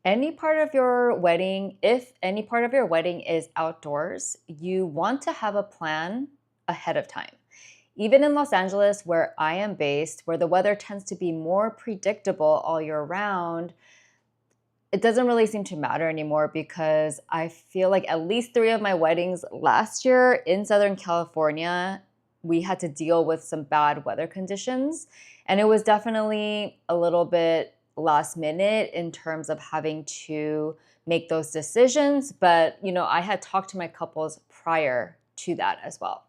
Any part of your wedding, if any part of your wedding is outdoors, you want to have a plan ahead of time. Even in Los Angeles, where I am based, where the weather tends to be more predictable all year round, it doesn't really seem to matter anymore because I feel like at least three of my weddings last year in Southern California, we had to deal with some bad weather conditions. And it was definitely a little bit last minute in terms of having to make those decisions. But, I had talked to my couples prior to that as well.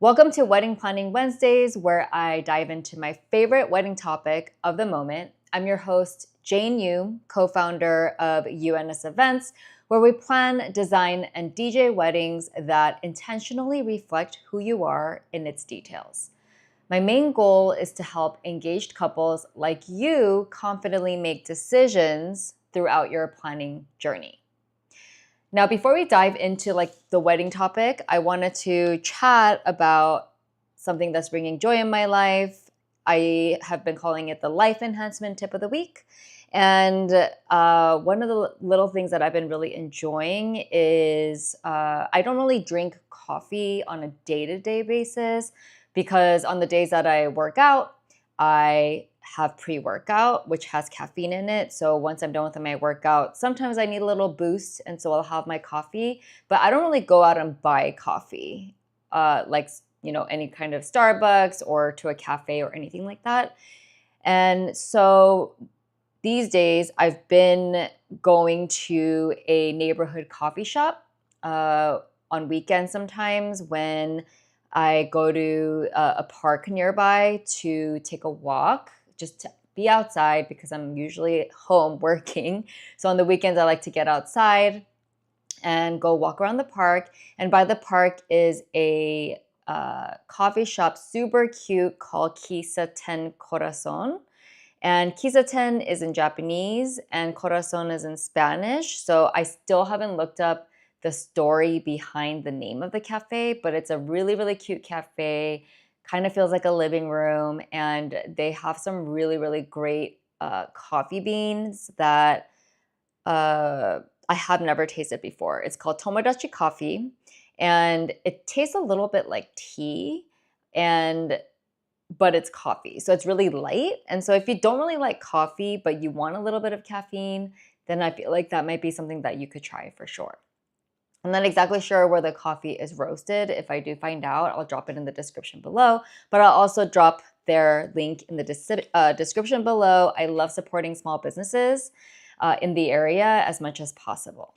Welcome to Wedding Planning Wednesdays, where I dive into my favorite wedding topic of the moment. I'm your host, Jane Yu, co-founder of UNS Events, where we plan, design, and DJ weddings that intentionally reflect who you are in its details. My main goal is to help engaged couples like you confidently make decisions throughout your planning journey. Now, before we dive into the wedding topic, I wanted to chat about something that's bringing joy in my life. I have been calling it the life enhancement tip of the week. And one of the little things that I've been really enjoying is I don't really drink coffee on a day-to-day basis because on the days that I work out, I have pre-workout, which has caffeine in it. So once I'm done with my workout, sometimes I need a little boost. And so I'll have my coffee, but I don't really go out and buy coffee, any kind of Starbucks or to a cafe or anything like that. And so these days I've been going to a neighborhood coffee shop on weekends sometimes when I go to a park nearby to take a walk, just to be outside because I'm usually home working. So on the weekends, I like to get outside and go walk around the park. And by the park is a coffee shop, super cute, called Kissaten Corazon. And Kissaten is in Japanese and Corazon is in Spanish. So I still haven't looked up the story behind the name of the cafe, but it's a really, really cute cafe. Kind of feels like a living room, and they have some really, really great coffee beans that I have never tasted before. It's called Tomodachi coffee, and it tastes a little bit like tea, but it's coffee. So it's really light. And so if you don't really like coffee, but you want a little bit of caffeine, then I feel like that might be something that you could try for sure. I'm not exactly sure where the coffee is roasted. If I do find out, I'll drop it in the description below, but I'll also drop their link in the description below. I love supporting small businesses in the area as much as possible.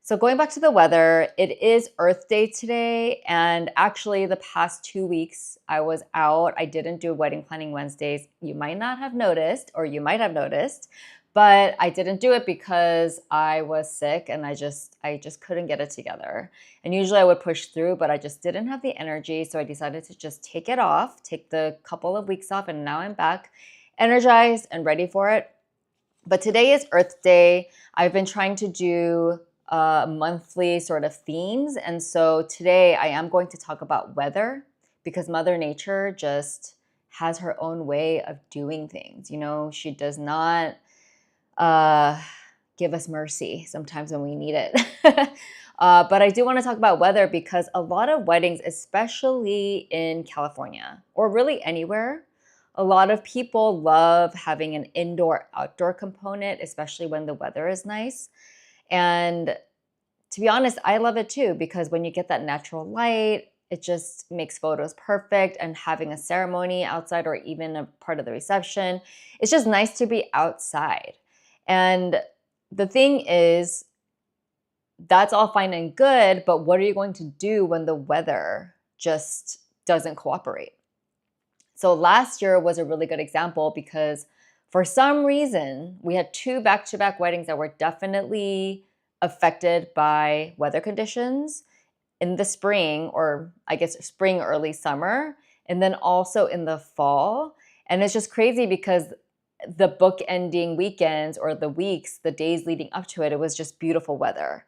So going back to the weather, it is Earth Day today. And actually the past 2 weeks I was out. I didn't do Wedding Planning Wednesdays. You might not have noticed, or you might have noticed, but I didn't do it because I was sick and I just couldn't get it together. And usually I would push through, but I just didn't have the energy. So I decided to just take it off, take the couple of weeks off, and now I'm back energized and ready for it. But today is Earth Day. I've been trying to do monthly sort of themes. And so today I am going to talk about weather because Mother Nature just has her own way of doing things. She does not give us mercy sometimes when we need it. But I do want to talk about weather because a lot of weddings, especially in California or really anywhere, a lot of people love having an indoor-outdoor component, especially when the weather is nice. And to be honest, I love it too, because when you get that natural light, it just makes photos perfect. And having a ceremony outside or even a part of the reception, it's just nice to be outside. And the thing is, that's all fine and good, but what are you going to do when the weather just doesn't cooperate? So last year was a really good example because for some reason, we had 2 back-to-back weddings that were definitely affected by weather conditions in the spring, or I guess spring, early summer, and then also in the fall. And it's just crazy because the book-ending weekends or the weeks, the days leading up to it, it was just beautiful weather.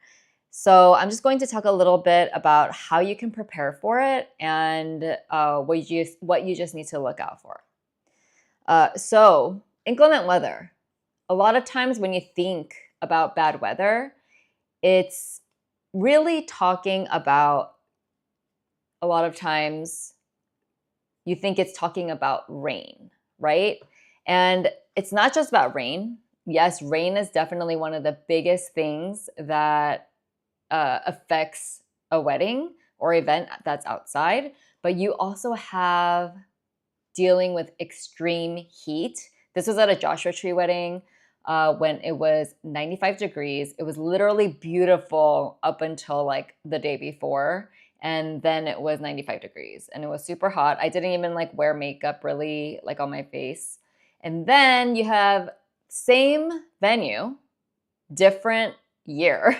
So I'm just going to talk a little bit about how you can prepare for it and what you just need to look out for. So inclement weather. a lot of times when you think about bad weather, it's really talking about, a lot of times you think it's talking about rain, right? And it's not just about rain. Yes, rain is definitely one of the biggest things that affects a wedding or event that's outside, but you also have dealing with extreme heat. This was at a Joshua Tree wedding when it was 95 degrees. It was literally beautiful up until like the day before. And then it was 95 degrees and it was super hot. I didn't even like wear makeup really like on my face. And then you have same venue, different year.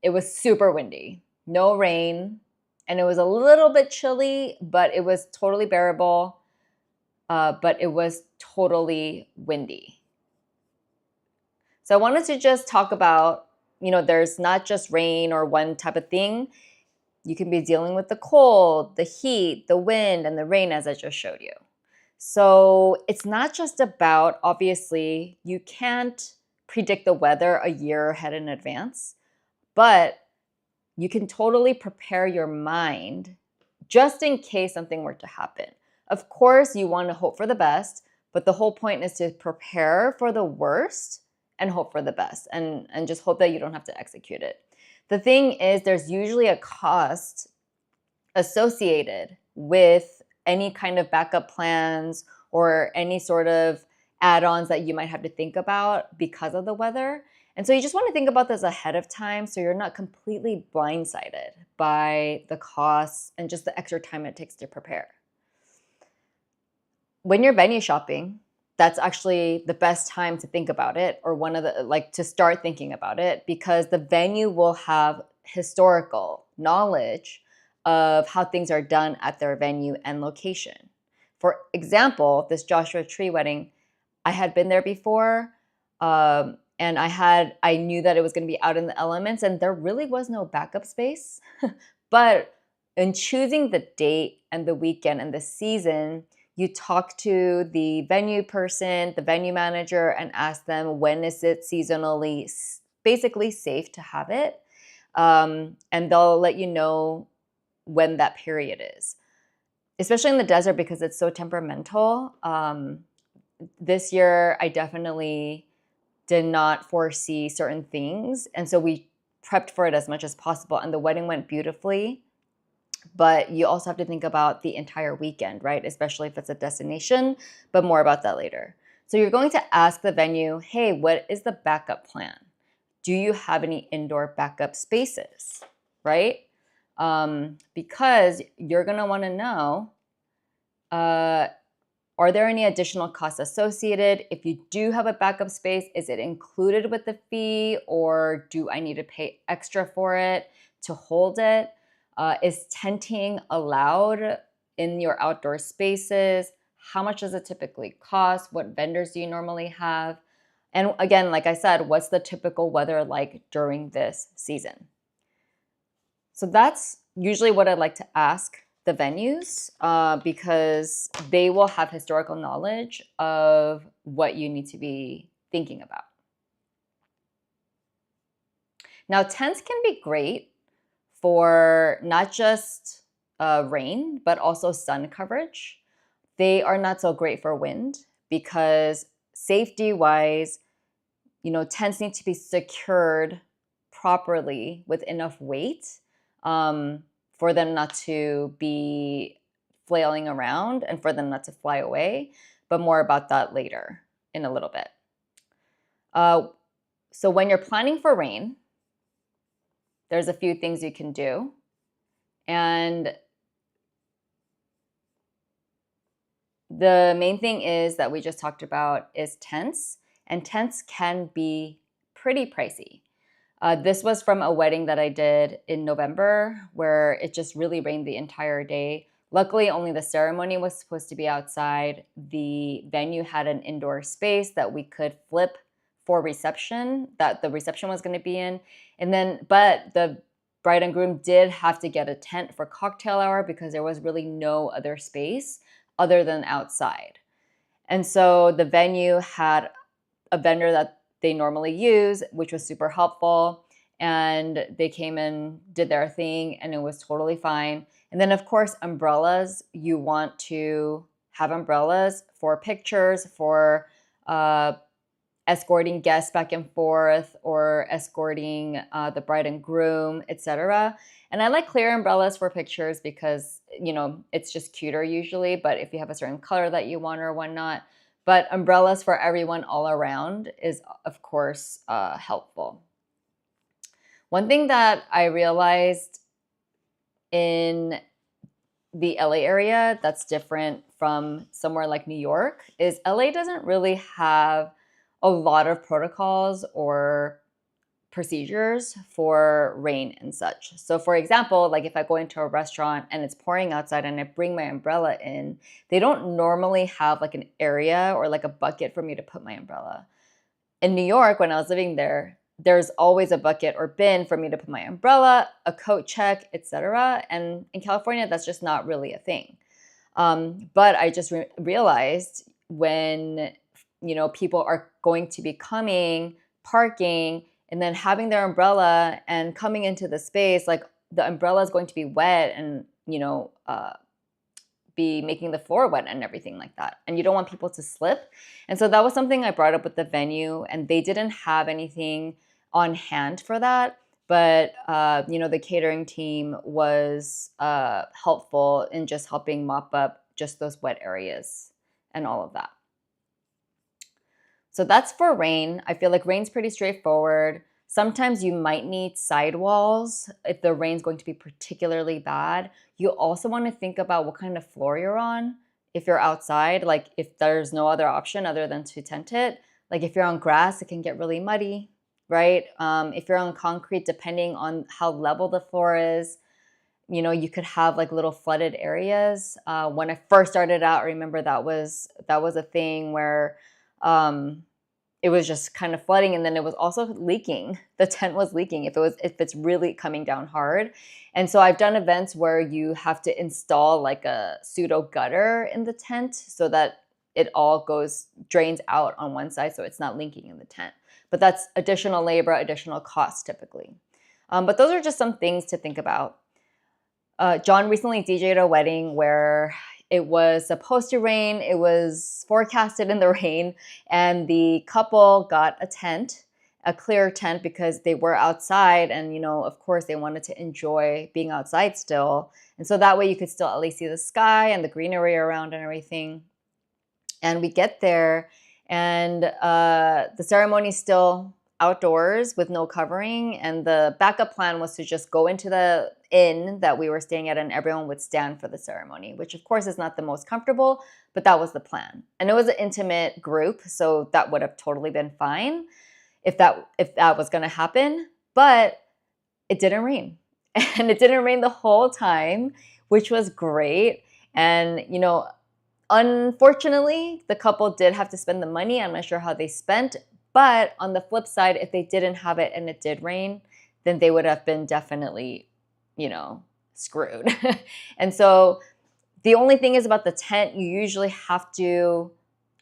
It was super windy, no rain, and it was a little bit chilly, but it was totally bearable. But it was totally windy. So I wanted to just talk about, there's not just rain or one type of thing. You can be dealing with the cold, the heat, the wind, and the rain, as I just showed you. So it's not just about, obviously, you can't predict the weather a year ahead in advance, but you can totally prepare your mind just in case something were to happen. Of course, you want to hope for the best, but the whole point is to prepare for the worst and hope for the best, and just hope that you don't have to execute it. The thing is, there's usually a cost associated with any kind of backup plans or any sort of add-ons that you might have to think about because of the weather. And so you just want to think about this ahead of time so you're not completely blindsided by the costs and just the extra time it takes to prepare. When you're venue shopping, that's actually the best time to think about it, or one of the, like, to start thinking about it, because the venue will have historical knowledge of how things are done at their venue and location. For example, this Joshua Tree wedding, I had been there before, and I knew that it was going to be out in the elements, and there really was no backup space. But in choosing the date and the weekend and the season, you talk to the venue person, the venue manager, and ask them when is it seasonally basically safe to have it. And they'll let you know when that period is. Especially in the desert, because it's so temperamental. This year, I definitely did not foresee certain things. And so we prepped for it as much as possible. And the wedding went beautifully. But you also have to think about the entire weekend, right? Especially if it's a destination, but more about that later. So you're going to ask the venue, hey, what is the backup plan? Do you have any indoor backup spaces, right? Because you're going to want to know, are there any additional costs associated? If you do have a backup space, is it included with the fee, or do I need to pay extra for it to hold it? Is tenting allowed in your outdoor spaces? How much does it typically cost? What vendors do you normally have? And again, like I said, what's the typical weather like during this season? So that's usually what I'd like to ask the venues, because they will have historical knowledge of what you need to be thinking about. Now, tents can be great for not just rain, but also sun coverage. They are not so great for wind because safety-wise, tents need to be secured properly with enough weight for them not to be flailing around and for them not to fly away. But more about that later in a little bit. So when you're planning for rain, there's a few things you can do. And the main thing is that we just talked about is tents. And tents can be pretty pricey. This was from a wedding that I did in November where it just really rained the entire day. Luckily, only the ceremony was supposed to be outside. The venue had an indoor space that we could flip for reception, that the reception was going to be in. But the bride and groom did have to get a tent for cocktail hour because there was really no other space other than outside. And so the venue had a vendor that they normally use, which was super helpful. And they came and did their thing, and it was totally fine. And then, of course, umbrellas. You want to have umbrellas for pictures, for escorting guests back and forth, or escorting the bride and groom, etc. And I like clear umbrellas for pictures because, it's just cuter usually. But if you have a certain color that you want or whatnot, but umbrellas for everyone all around is, of course, helpful. One thing that I realized in the LA area that's different from somewhere like New York is LA doesn't really have a lot of protocols or procedures for rain and such. So for example, like if I go into a restaurant and it's pouring outside and I bring my umbrella in, they don't normally have like an area or like a bucket for me to put my umbrella. In New York, when I was living there, there's always a bucket or bin for me to put my umbrella, a coat check, etc. And in California, that's just not really a thing. But I just realized when people are going to be coming, parking, and then having their umbrella and coming into the space, like the umbrella is going to be wet and be making the floor wet and everything like that. And you don't want people to slip. And so that was something I brought up with the venue, and they didn't have anything on hand for that. But, the catering team was helpful in just helping mop up just those wet areas and all of that. So that's for rain. I feel like rain's pretty straightforward. Sometimes you might need sidewalls if the rain's going to be particularly bad. You also want to think about what kind of floor you're on. If you're outside, like if there's no other option other than to tent it, like if you're on grass, it can get really muddy, right? If you're on concrete, depending on how level the floor is, you could have like little flooded areas. When I first started out, I remember that was a thing where it was just kind of flooding, and then it was also leaking. The tent was leaking if it's really coming down hard. And so I've done events where you have to install like a pseudo gutter in the tent so that it all drains out on one side so it's not leaking in the tent. But that's additional labor, additional cost typically. But those are just some things to think about. John recently DJ'd a wedding where it was supposed to rain. It was forecasted in the rain, and the couple got a tent, a clear tent, because they were outside, and of course they wanted to enjoy being outside still. And so that way you could still at least see the sky and the greenery around and everything. And we get there, and the ceremony is still outdoors with no covering, and the backup plan was to just go into the inn that we were staying at and everyone would stand for the ceremony, which of course is not the most comfortable, but that was the plan. And it was an intimate group, so that would have totally been fine if that was going to happen. But it didn't rain, and it didn't rain the whole time, which was great. And unfortunately, the couple did have to spend the money. I'm not sure how they spent. But on the flip side, if they didn't have it and it did rain, then they would have been definitely, screwed. And so the only thing is about the tent, you usually have to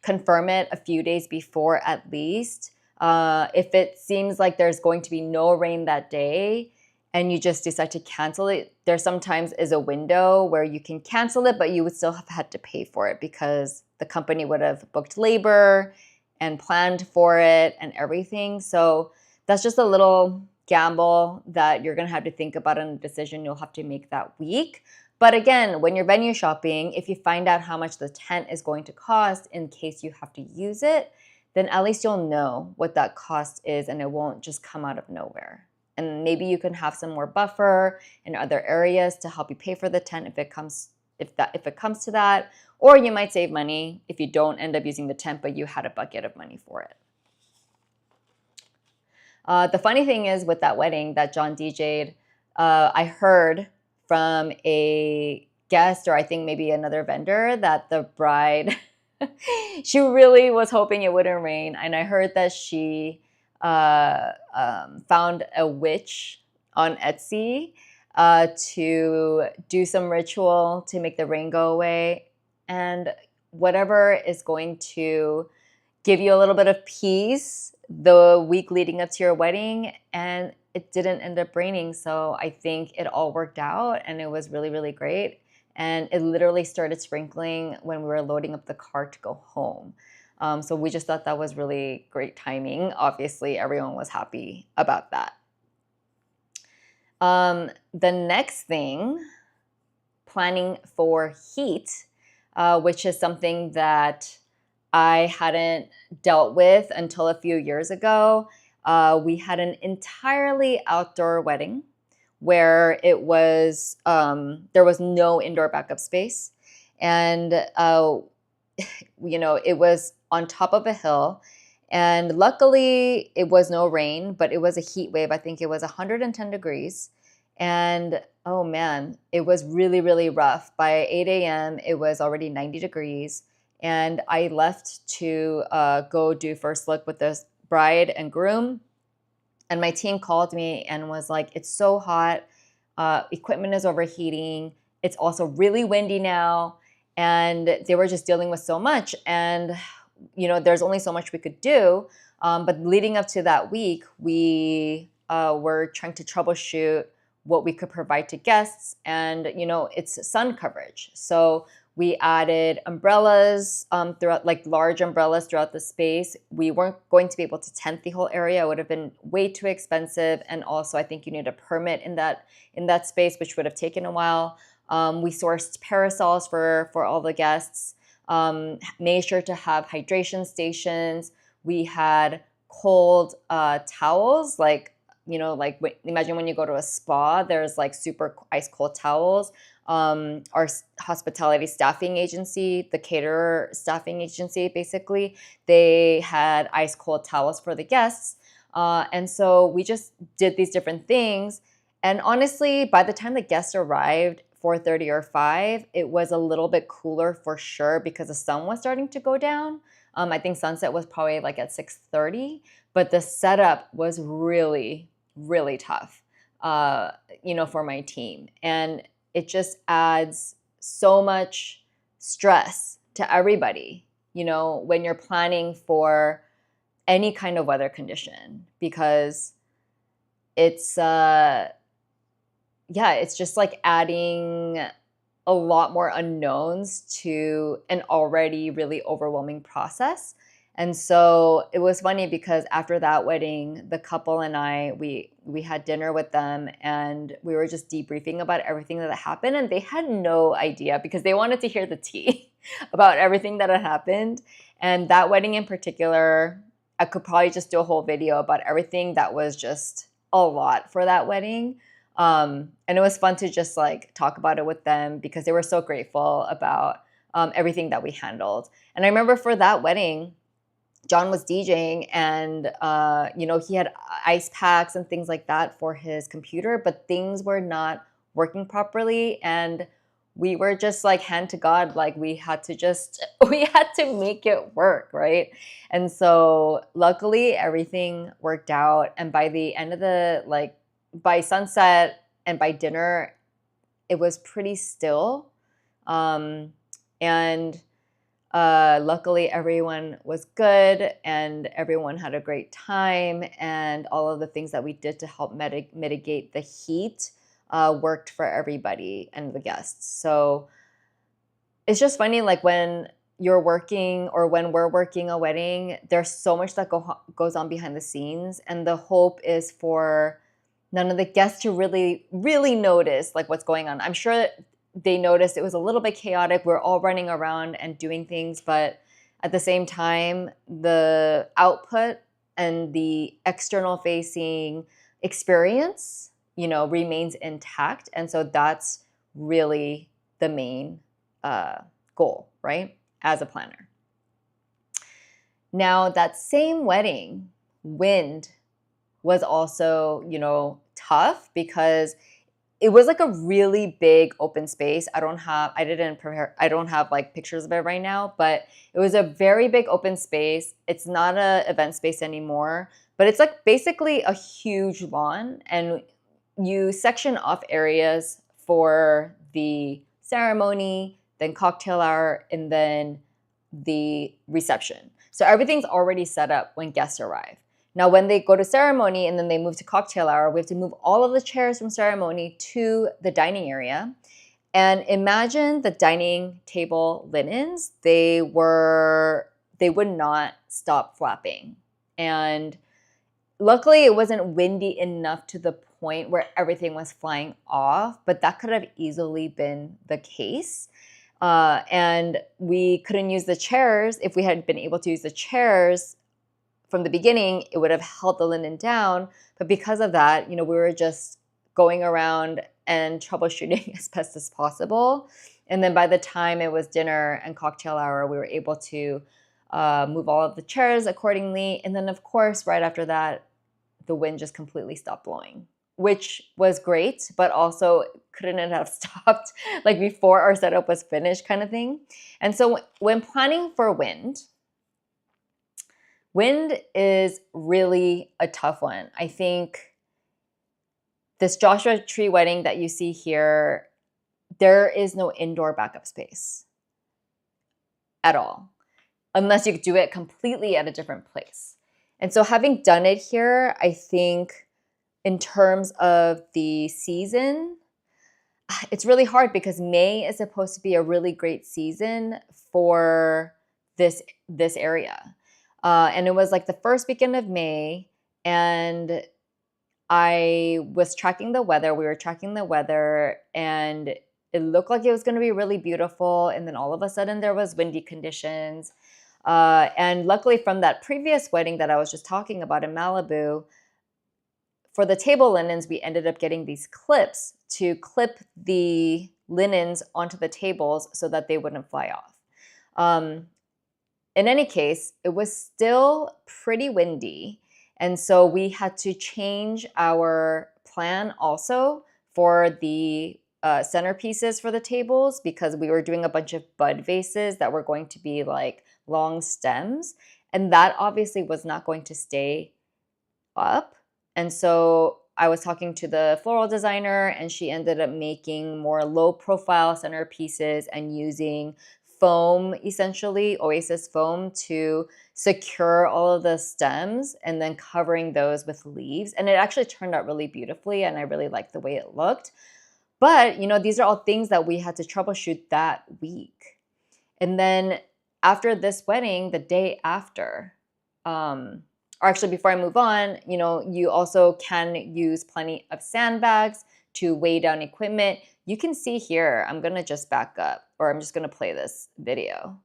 confirm it a few days before at least. If it seems like there's going to be no rain that day and you just decide to cancel it, there sometimes is a window where you can cancel it, but you would still have had to pay for it because the company would have booked labor and planned for it and everything. So that's just a little gamble that you're going to have to think about, and a decision you'll have to make that week. But again, when you're venue shopping, if you find out how much the tent is going to cost in case you have to use it, then at least you'll know what that cost is and it won't just come out of nowhere. And maybe you can have some more buffer in other areas to help you pay for the tent if it comes to that. Or you might save money if you don't end up using the tent, but you had a bucket of money for it. The funny thing is with that wedding that John DJ'd, I heard from a guest, or I think maybe another vendor, that the bride, she really was hoping it wouldn't rain. And I heard that she found a witch on Etsy to do some ritual to make the rain go away. And whatever is going to give you a little bit of peace the week leading up to your wedding. And it didn't end up raining. So I think it all worked out and it was really, really great. And it literally started sprinkling when we were loading up the car to go home. So we just thought that was really great timing. Obviously, everyone was happy about that. The next thing, planning for heat, which is something that I hadn't dealt with until a few years ago. We had an entirely outdoor wedding where it was there was no indoor backup space, and it was on top of a hill. And luckily, it was no rain, but it was a heat wave. I think it was 110 degrees. And oh man, it was really, really rough. By 8 a.m., it was already 90 degrees. And I left to go do first look with the bride and groom. And my team called me and was like, it's so hot. Equipment is overheating. It's also really windy now. And they were just dealing with so much. And, there's only so much we could do. But leading up to that week, we were trying to troubleshoot what we could provide to guests. And, it's sun coverage. So we added umbrellas throughout, like large umbrellas throughout the space. We weren't going to be able to tent the whole area. It would have been way too expensive. And also, I think you need a permit in that space, which would have taken a while. We sourced parasols for all the guests. Made sure to have hydration stations. We had cold towels, imagine when you go to a spa, there's like super ice cold towels. Our hospitality staffing agency, the caterer staffing agency, basically, they had ice cold towels for the guests. And so we just did these different things. And honestly, by the time the guests arrived, 4:30 or 5, it was a little bit cooler for sure because the sun was starting to go down. I think sunset was probably like at 6:30, but the setup was really, really tough, for my team. And it just adds so much stress to everybody, when you're planning for any kind of weather condition, because it's it's just like adding a lot more unknowns to an already really overwhelming process. And so it was funny because after that wedding, the couple and I, we had dinner with them and we were just debriefing about everything that happened. And they had no idea because they wanted to hear the tea about everything that had happened. And that wedding in particular, I could probably just do a whole video about everything that was just a lot for that wedding. And it was fun to just like talk about it with them because they were so grateful about everything that we handled. And I remember for that wedding, John was DJing and, he had ice packs and things like that for his computer, but things were not working properly. And we were just like hand to God, like we had to make it work, right? And so luckily everything worked out. And by the end of by sunset and by dinner, it was pretty still. And luckily everyone was good and everyone had a great time, and all of the things that we did to help mitigate the heat worked for everybody and the guests. So it's just funny, like when you're working or when we're working a wedding, there's so much that goes on behind the scenes, and the hope is for none of the guests to really, really notice like what's going on. I'm sure that they noticed it was a little bit chaotic. We're all running around and doing things, but at the same time, the output and the external facing experience, remains intact. And so that's really the main goal, right? As a planner. Now, that same wedding, wind was also, tough because it was like a really big open space. I don't have like pictures of it right now, but it was a very big open space. It's not an event space anymore, but it's like basically a huge lawn, and you section off areas for the ceremony, then cocktail hour, and then the reception. So everything's already set up when guests arrive. Now, when they go to ceremony and then they move to cocktail hour, we have to move all of the chairs from ceremony to the dining area. And imagine the dining table linens. They would not stop flapping. And luckily, it wasn't windy enough to the point where everything was flying off, but that could have easily been the case. And we couldn't use the chairs. If we had been able to use the chairs from the beginning, it would have held the linen down. But because of that, we were just going around and troubleshooting as best as possible. And then by the time it was dinner and cocktail hour, we were able to move all of the chairs accordingly. And then, of course, right after that, the wind just completely stopped blowing, which was great, but also couldn't it have stopped like before our setup was finished kind of thing. And so when planning for wind is really a tough one. I think this Joshua Tree wedding that you see here, there is no indoor backup space at all, unless you do it completely at a different place. And so having done it here, I think in terms of the season, it's really hard because May is supposed to be a really great season for this area. And it was like the first weekend of May, and I was tracking the weather. We were tracking the weather, and it looked like it was going to be really beautiful. And then all of a sudden there was windy conditions. And luckily from that previous wedding that I was just talking about in Malibu, for the table linens, we ended up getting these clips to clip the linens onto the tables so that they wouldn't fly off. In any case, it was still pretty windy. And so we had to change our plan also for the centerpieces for the tables, because we were doing a bunch of bud vases that were going to be like long stems. And that obviously was not going to stay up. And so I was talking to the floral designer, and she ended up making more low profile centerpieces and using foam, essentially Oasis foam, to secure all of the stems and then covering those with leaves. And it actually turned out really beautifully, and I really liked the way it looked. But, these are all things that we had to troubleshoot that week. And then after this wedding, the day after, or actually before I move on, you also can use plenty of sandbags to weigh down equipment. You can see here, I'm going to just back up, or I'm just going to play this video.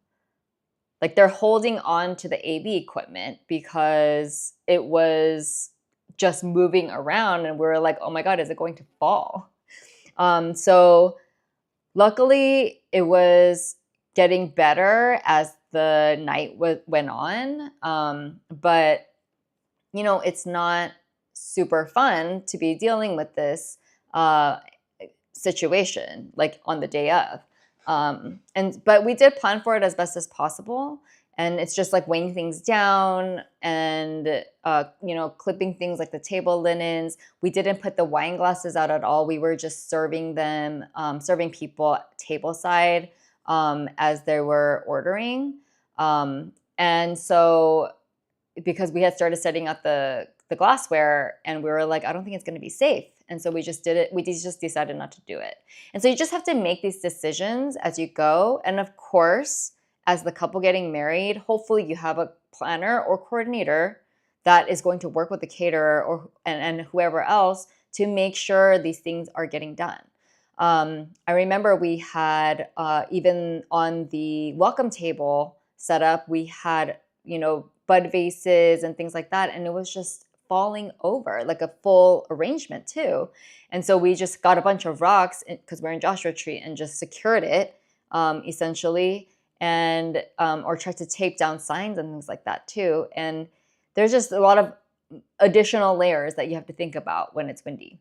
Like, they're holding on to the AV equipment because it was just moving around, and we were like, oh my God, is it going to fall? So luckily it was getting better as the night went on. But it's not super fun to be dealing with this situation like on the day of. But we did plan for it as best as possible. And it's just like weighing things down and, clipping things like the table linens. We didn't put the wine glasses out at all. We were just serving them, serving people table side as they were ordering. And so because we had started setting up the glassware, and we were like, I don't think it's going to be safe. And so we just did it. We just decided not to do it. And so you just have to make these decisions as you go. And of course, as the couple getting married, hopefully you have a planner or coordinator that is going to work with the caterer and whoever else to make sure these things are getting done. I remember we had, even on the welcome table setup, we had, bud vases and things like that. And it was just falling over, like a full arrangement too. And so we just got a bunch of rocks, because we're in Joshua Tree, and just secured it essentially, and or tried to tape down signs and things like that too. And there's just a lot of additional layers that you have to think about when it's windy.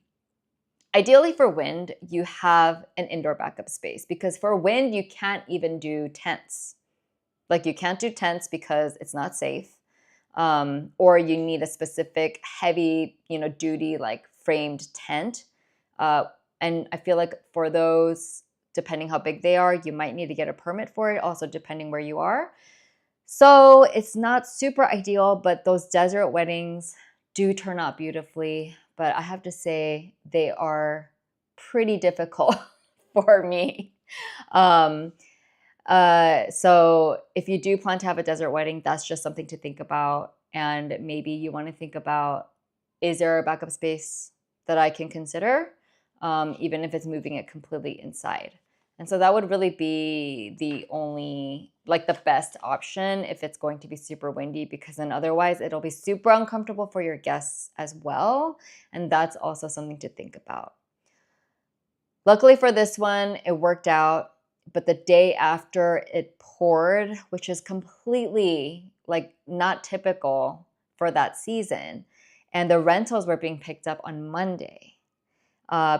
Ideally for wind, you have an indoor backup space, because for wind, you can't even do tents. Like, you can't do tents because it's not safe. Or you need a specific heavy, duty, like framed tent. And I feel like for those depending how big they are, you might need to get a permit for it, also depending where you are. So it's not super ideal, but those desert weddings do turn out beautifully. But I have to say, they are pretty difficult for me. Um, so if you do plan to have a desert wedding, that's just something to think about. And maybe you want to think about, is there a backup space that I can consider, even if it's moving it completely inside? And so that would really be the only, like the best option if it's going to be super windy, because then otherwise it'll be super uncomfortable for your guests as well. And that's also something to think about. Luckily for this one, it worked out. But the day after it poured, which is completely like not typical for that season, and the rentals were being picked up on Monday.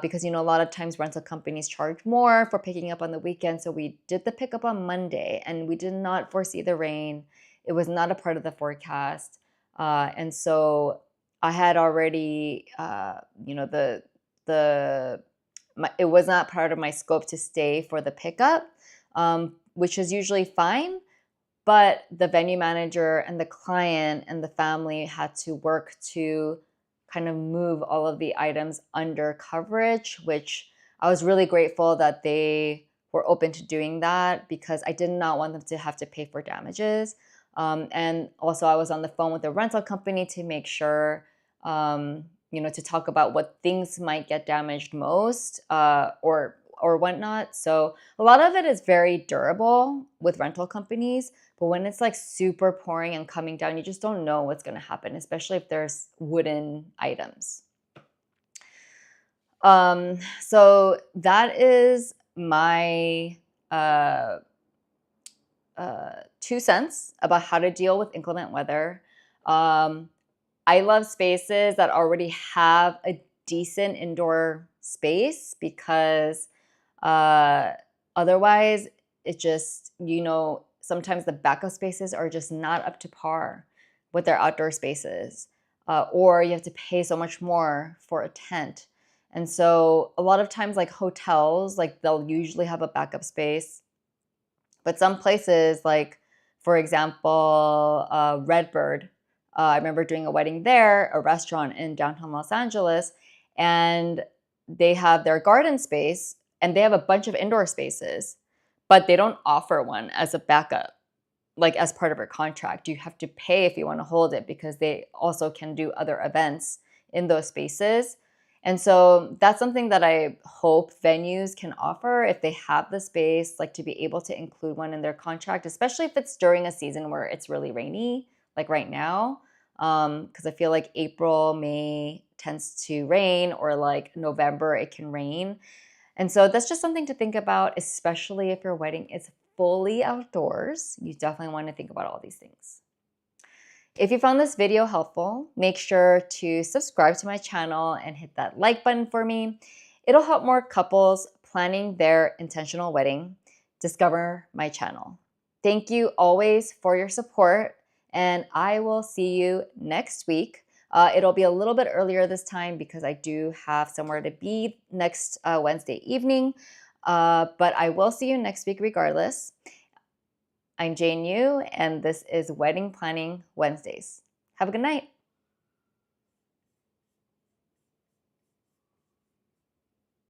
Because, a lot of times rental companies charge more for picking up on the weekend. So we did the pickup on Monday and we did not foresee the rain. It was not a part of the forecast. And so I had already, it was not part of my scope to stay for the pickup, which is usually fine. But the venue manager and the client and the family had to work to kind of move all of the items under coverage, which I was really grateful that they were open to doing that, because I did not want them to have to pay for damages. And also I was on the phone with the rental company to make sure, to talk about what things might get damaged most, or whatnot. So a lot of it is very durable with rental companies, but when it's like super pouring and coming down, you just don't know what's going to happen, especially if there's wooden items. So that is my 2 cents about how to deal with inclement weather. I love spaces that already have a decent indoor space, because otherwise it just, sometimes the backup spaces are just not up to par with their outdoor spaces, or you have to pay so much more for a tent. And so a lot of times, like hotels, like they'll usually have a backup space, but some places, like for example, Redbird, I remember doing a wedding there, a restaurant in downtown Los Angeles, and they have their garden space and they have a bunch of indoor spaces, but they don't offer one as a backup, like as part of our contract. You have to pay if you want to hold it, because they also can do other events in those spaces. And so that's something that I hope venues can offer if they have the space, like to be able to include one in their contract, especially if it's during a season where it's really rainy, like right now. Because I feel like April, May tends to rain, or like November, it can rain. And so that's just something to think about, especially if your wedding is fully outdoors. You definitely want to think about all these things. If you found this video helpful, make sure to subscribe to my channel and hit that like button for me. It'll help more couples planning their intentional wedding discover my channel. Thank you always for your support, and I will see you next week. It'll be a little bit earlier this time because I do have somewhere to be next Wednesday evening, but I will see you next week regardless. I'm Jane Yu, and this is Wedding Planning Wednesdays. Have a good night.